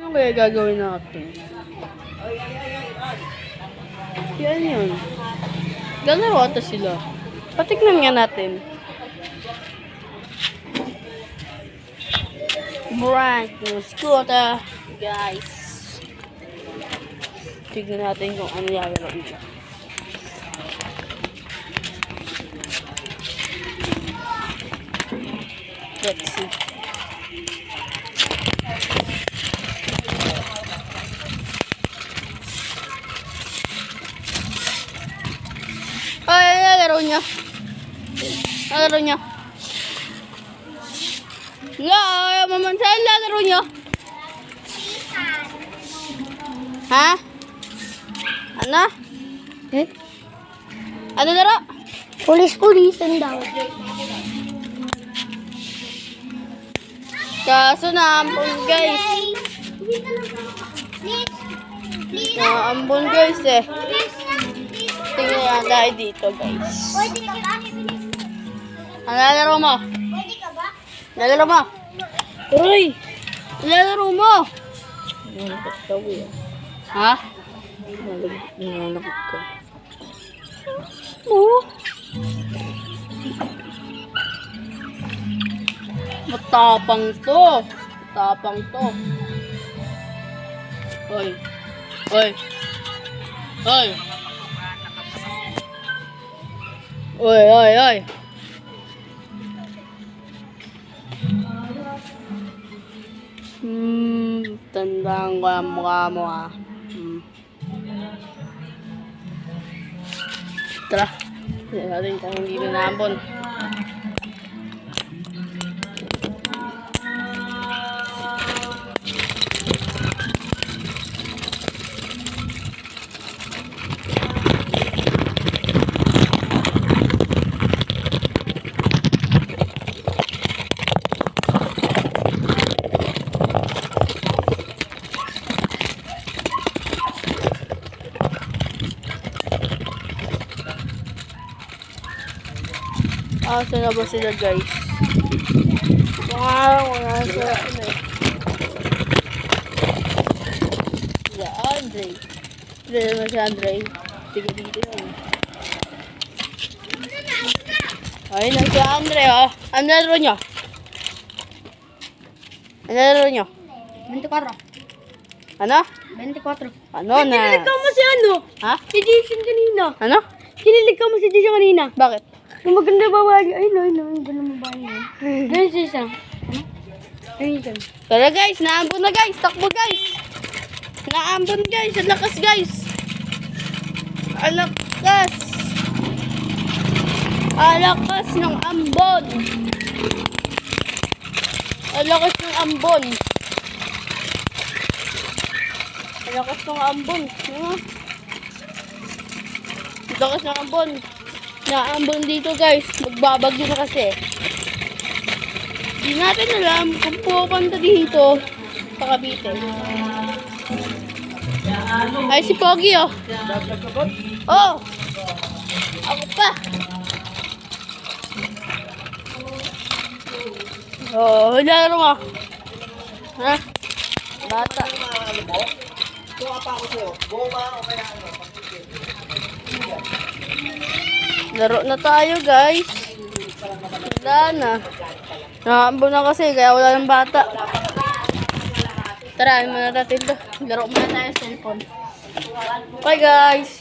Ano kaya gagawin natin? Yan yun. Galaro ata sila. Patignan nga natin. Brand new scooter, guys. Tignan natin kung ano lalaro nila. Let's see. Ay, lalaro niya. Lalaro niya. La, mamansa lalaro niyo. Ha? Ano? Ano laro? Pulis-pulisan daw. Kaso naambon guys. Naambon guys eh. Tingnan nga tayo dito guys. Ano lalaro mo? Lalaro mo? Uy! Lalaro mo? Ha? Nalagit ka. Oh. Matapang to. Matapang to. Hoy. Hoy. Hoy. Hoy, hoy, hoy. Tandaan ko ang mukha mo ah. Tara. Hindi natin kung hindi na naambon. Saan na ba sila guys? Wala sila eh. Si Andre. Sila naman si Andre. Sige dito yun. Ayun lang si Andre oh. Ano laro nyo? Ano laro nyo? 24. Ano? 24. Ano na? Kinilig ka mo si ano? Ha? Si Jason kanina. Ano? Kinilig ka mo si Jason kanina. Bakit? Yung maganda babae. Ay, no, yung ganda babae yun. Ganyan siya isa. Ayun siya. Tara guys, naambon na guys. Takbo guys. Naambon guys. Ang lakas guys. Ang lakas. Ang lakas ng ambon. Ang lakas ng ambon. Ang lakas ng ambon. Ang lakas ng ambon. Naambon dito guys. Magbabagyo na kasi. Hindi natin alam kung pupunta dito sa Cavite. Ay, si Pogi oh. Oh! Ako pa. Oh, laro mo. Ha? Bata. Laro na tayo guys. Wala na. Naambon na kasi kaya wala ng bata. Tara, ano muna natin to. Laro muna tayo sa cellphone. Bye guys.